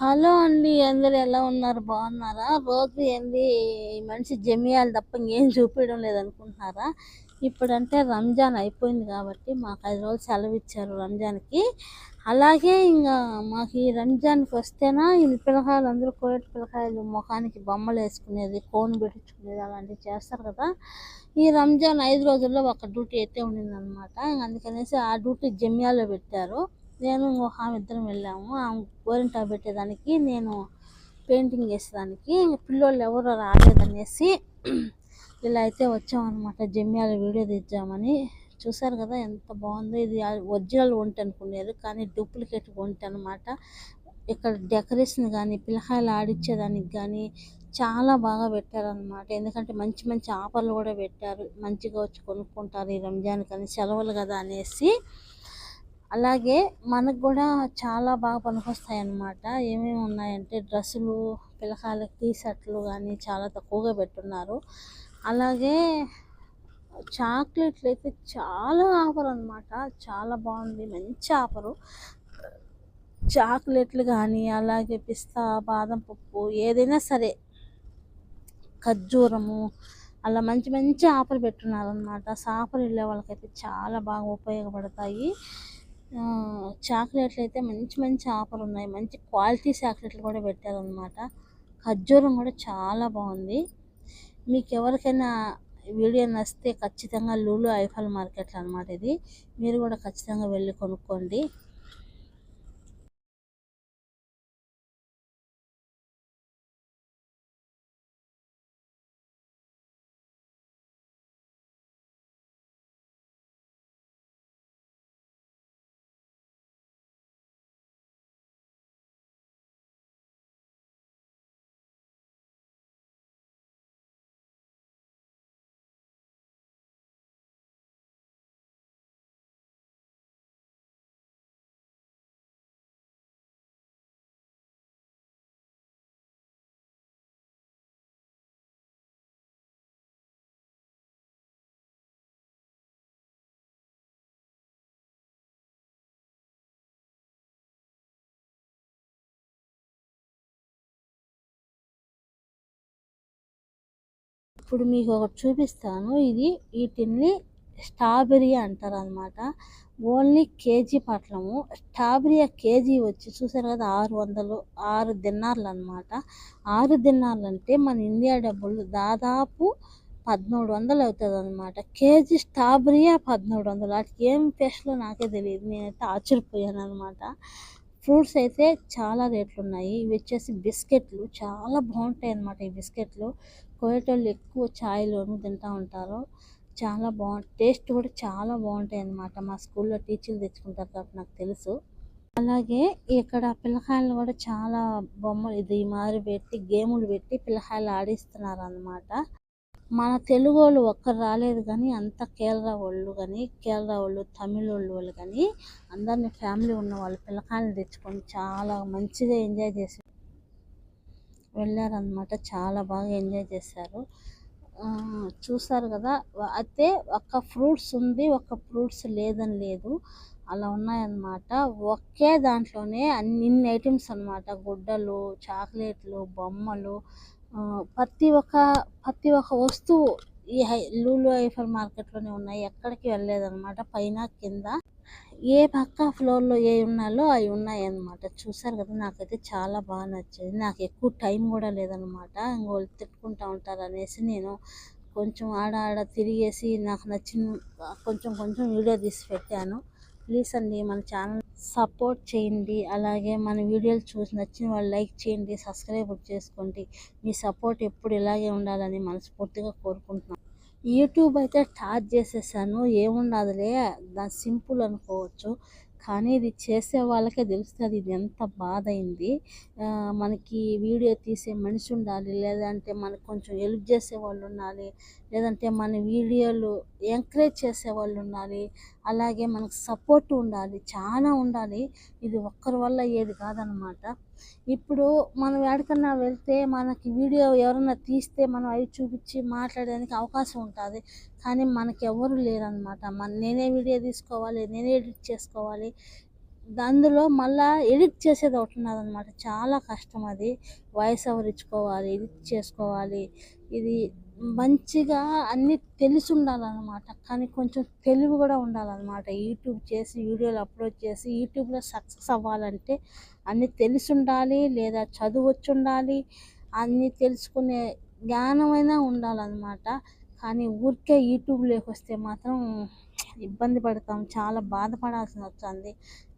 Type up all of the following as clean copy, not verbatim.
Hello అండి. అందరూ ఎలా ఉన్నారు? బాగున్నారా? రోజు ఏంది ఈ మనిషి జమియాలు తప్ప ఇంకేం చూపించడం లేదనుకుంటున్నారా? ఇప్పుడంటే రంజాన్ అయిపోయింది కాబట్టి మాకు 5 రోజులు సెలవు ఇచ్చారు రంజాన్‌కి. అలాగే మాకు ఈ రంజాన్‌కి వస్తేనా ఈ పిల్లకాయలు అందరూ కోయట్ పిల్లకాయలు మొఖానికి బొమ్మలేసుకునేది, కోన్ పెట్టించుకునేది అలాంటివి చేస్తారు కదా! ఈ రంజాన్ 5 రోజుల్లో ఒక డ్యూటీ అయితే ఉండిందనమాట. అందుకనేసి ఆ డ్యూటీ జమియాలో పెట్టారు. నేను ఇంకొక ఆమె ఇద్దరం వెళ్ళాము. ఆమె గోరింటాకు పెట్టేదానికి, నేను పెయింటింగ్ వేసేదానికి. పిల్లోళ్ళు ఎవరు రాలేదనేసి ఇలా అయితే వచ్చామన్నమాట. జమ్యాల వీడియో తీద్దామని. చూసారు కదా ఎంత బాగుందో. ఇది ఒరిజినల్ ఒంటి అనుకున్నారు, కానీ డూప్లికేట్ ఒంటి అనమాట. ఇక్కడ డెకరేషన్ కానీ పిల్లకాయలు ఆడిచ్చేదానికి కానీ చాలా బాగా పెట్టారనమాట. ఎందుకంటే మంచి మంచి ఆఫర్లు కూడా పెట్టారు. మంచిగా వచ్చి కొనుక్కుంటారు ఈ రంజాన్ కానీ, సెలవులు కదా అనేసి. అలాగే మనకు కూడా చాలా బాగా పనికొస్తాయి అన్నమాట. ఏమేమి ఉన్నాయంటే డ్రెస్సులు, పిల్లకాయలకి టీ షర్ట్లు కానీ చాలా తక్కువగా పెట్టున్నారు. అలాగే చాక్లెట్లు అయితే చాలా ఆఫర్ అనమాట. చాలా బాగుంది, మంచి ఆఫరు. చాక్లెట్లు కానీ, అలాగే పిస్తా, బాదం పప్పు, ఏదైనా సరే, ఖర్జూరము, అలా మంచి మంచి ఆఫర్ పెట్టున్నారనమాట. ఆఫర్ వెళ్ళే వాళ్ళకైతే చాలా బాగా ఉపయోగపడతాయి. చాక్లెట్లు అయితే మంచి మంచి ఆఫర్ ఉన్నాయి. మంచి క్వాలిటీ చాక్లెట్లు కూడా పెట్టారనమాట. ఖర్జూరం కూడా చాలా బాగుంది. మీకు ఎవరికైనా వీడియో నచ్చితే ఖచ్చితంగా లూలు ఐఫల్ మార్కెట్లో అనమాట ఇది. మీరు కూడా ఖచ్చితంగా వెళ్ళి కొనుక్కోండి. ఇప్పుడు మీకు ఒకటి చూపిస్తాను. ఈ టిన్ని స్ట్రాబెర్రీ అంటారు అనమాట. ఓన్లీ కేజీ పట్లము. స్ట్రాబెర్రీ కేజీ వచ్చి చూసారు కదా 600, 6 దినార్లు అనమాట. 6 దినార్లు అంటే మన ఇండియా డబ్బులు దాదాపు 1300 అవుతుంది అనమాట. KG strawberry 1300. వాటికి ఏం పేస్ట్లో నాకే తెలియదు. నేనైతే ఆశ్చర్యపోయాను అనమాట. ఫ్రూట్స్ అయితే చాలా రేట్లు ఉన్నాయి. ఇవి వచ్చేసి బిస్కెట్లు చాలా బాగుంటాయి అన్నమాట. ఈ బిస్కెట్లు కోయేటోళ్ళు ఎక్కువ ఛాయ్లోను తింటూ ఉంటారు. చాలా టేస్ట్ కూడా చాలా బాగుంటాయి అన్నమాట. మా స్కూల్లో టీచర్లు తెచ్చుకుంటారు కాబట్టి నాకు తెలుసు. అలాగే ఇక్కడ పిల్లకాయలు కూడా చాలా బొమ్మలు ఇది మారి పెట్టి గేములు పెట్టి పిల్లకాయలు ఆడిస్తున్నారు అన్నమాట. మన తెలుగు వాళ్ళు ఒక్కరు రాలేదు కానీ అంతా కేరళ వాళ్ళు తమిళ వాళ్ళు కానీ అందరినీ ఫ్యామిలీ ఉన్న వాళ్ళు పిల్లకాయలు తెచ్చుకొని చాలా మంచిగా ఎంజాయ్ చేసి వెళ్ళారనమాట. చాలా బాగా ఎంజాయ్ చేశారు. చూసారు కదా. అయితే ఒక్క ఫ్రూట్స్ ఉంది, ఒక్క ఫ్రూట్స్ లేదని లేదు, అలా ఉన్నాయన్నమాట. ఒకే దాంట్లోనే ఇన్ని ఐటమ్స్ అనమాట. గుడ్డలు, చాక్లెట్లు, బొమ్మలు, ప్రతి ఒక్క వస్తువు ఈ లూలు ఐఫర్ మార్కెట్లోనే ఉన్నాయి. ఎక్కడికి వెళ్ళలేదన్నమాట. పైన కింద ఏ పక్క ఫ్లోర్లో ఏ ఉన్నాలో అవి ఉన్నాయి అన్నమాట. చూసారు కదా. నాకైతే చాలా బాగా నచ్చింది. నాకు ఎక్కువ టైం కూడా లేదనమాట. ఇంకోళ్ళు తిట్టుకుంటూ ఉంటారు అనేసి నేను కొంచెం ఆడ తిరిగేసి నాకు నచ్చిన కొంచెం కొంచెం వీడియో తీసి పెట్టాను. ప్లీజ్ అండి మన ఛానల్ సపోర్ట్ చేయండి. అలాగే మన వీడియోలు చూసి నచ్చిన వాళ్ళు లైక్ చేయండి, సబ్స్క్రైబ్ చేసుకోండి. మీ సపోర్ట్ ఎప్పుడు ఇలాగే ఉండాలని మనస్ఫూర్తిగా కోరుకుంటున్నాను. యూట్యూబ్ అయితే స్టార్ట్ చేసేసాను. ఏముండదులే, దాని సింపుల్ అనుకోవచ్చు, కానీ ఇది చేసే వాళ్ళకే తెలుస్తుంది ఇది ఎంత బాధ అయింది. మనకి వీడియో తీసే మనిషి ఉండాలి, లేదంటే మనకు కొంచెం హెల్ప్ చేసే వాళ్ళు ఉండాలి, లేదంటే మన వీడియోలు ఎంకరేజ్ చేసే వాళ్ళు ఉండాలి, అలాగే మనకు సపోర్ట్ ఉండాలి, చాలా ఉండాలి. ఇది ఒక్కరి వల్ల ఏది కాదనమాట. ఇప్పుడు మనం ఎక్కడికన్నా వెళ్తే మనకి వీడియో ఎవరన్నా తీస్తే మనం అవి చూపించి మాట్లాడడానికి అవకాశం ఉంటుంది. కానీ మనకి ఎవరు లేరనమాట. నేనే వీడియో తీసుకోవాలి, నేనే ఎడిట్ చేసుకోవాలి, అందులో మళ్ళా ఎడిట్ చేసేది ఒకటి ఉన్నదనమాట. చాలా కష్టం అది. వాయిస్ ఓవర్ ఇచ్చుకోవాలి, ఎడిట్ చేసుకోవాలి. ఇది మంచిగా అన్నీ తెలిసుండాలనమాట. కానీ కొంచెం తెలివి కూడా ఉండాలనమాట. యూట్యూబ్ చేసి వీడియోలు అప్లోడ్ చేసి యూట్యూబ్‌లో సక్సెస్ అవ్వాలంటే అన్నీ తెలిసుండాలి, లేదా చదువొచ్చుండాలి. అన్నీ తెలుసుకునే జ్ఞానమైనా ఉండాలనమాట. కానీ ఊరికే యూట్యూబ్‌లోకొస్తే మాత్రం ఇబ్బంది పడతాం. చాలా బాధపడాల్సినొస్తుంది.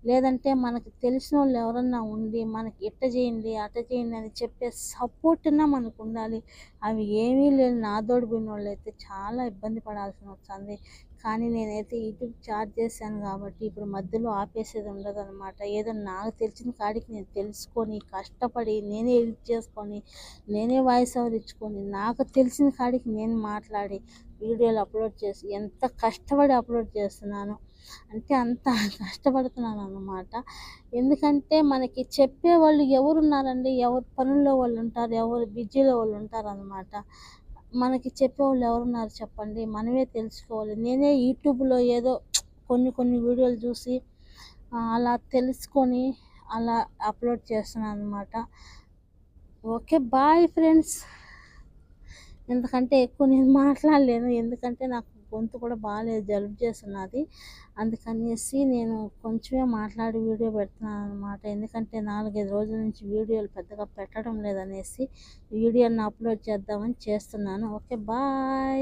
లేదంటే మనకు తెలిసినోళ్ళు ఎవరన్నా ఉండి మనకి ఇట్ట చేయండి, అట్ట చేయండి అని చెప్పే సపోర్ట్ అన్నా మనకుండాలి. అవి ఏమీ లేని నాదోడు పోయినోళ్ళైతే చాలా ఇబ్బంది పడాల్సినొస్తుంది. కానీ నేనైతే యూట్యూబ్ స్టార్ట్ చేశాను కాబట్టి ఇప్పుడు మధ్యలో ఆపేసేది ఉండదనమాట. ఏదో నాకు తెలిసిన కాడికి నేను తెలుసుకొని, కష్టపడి, నేనే ఎడిట్ చేసుకొని, నేనే వాయిస్ ఓవర్ ఇచ్చుకొని, నాకు తెలిసిన కాడికి నేను మాట్లాడి వీడియోలు అప్లోడ్ చేసి ఎంత కష్టపడి అప్లోడ్ చేస్తున్నానో అంటే అంత కష్టపడుతున్నానన్నమాట. ఎందుకంటే మనకి చెప్పేవాళ్ళు ఎవరున్నారండి? ఎవరి పనుల్లో వాళ్ళుంటారు. ఎవరు బిజీలో వాళ్ళుంటారనమాట. మనకి చెప్పేవాళ్ళు ఎవరున్నారు చెప్పండి? మనమే తెలుసుకోవాలి. నేనే యూట్యూబ్‌లో ఏదో కొన్ని కొన్ని వీడియోలు చూసి అలా తెలుసుకొని అలా అప్లోడ్ చేస్తున్నాననమాట. ఓకే. Bye friends. ఇంతకంటే ఎక్కువ నేను మాట్లాడలేను. ఎందుకంటే నాకు గొంతు కూడా బాలేదు. జలుబు చేస్తున్నది. అందుకనేసి నేను కొంచెమే మాట్లాడి వీడియో పెడుతున్నాననమాట. ఎందుకంటే 4, 5 రోజుల నుంచి వీడియోలు పెద్దగా పెట్టడం లేదనేసి వీడియోని అప్లోడ్ చేద్దామని చేస్తున్నాను. ఓకే. బాయ్.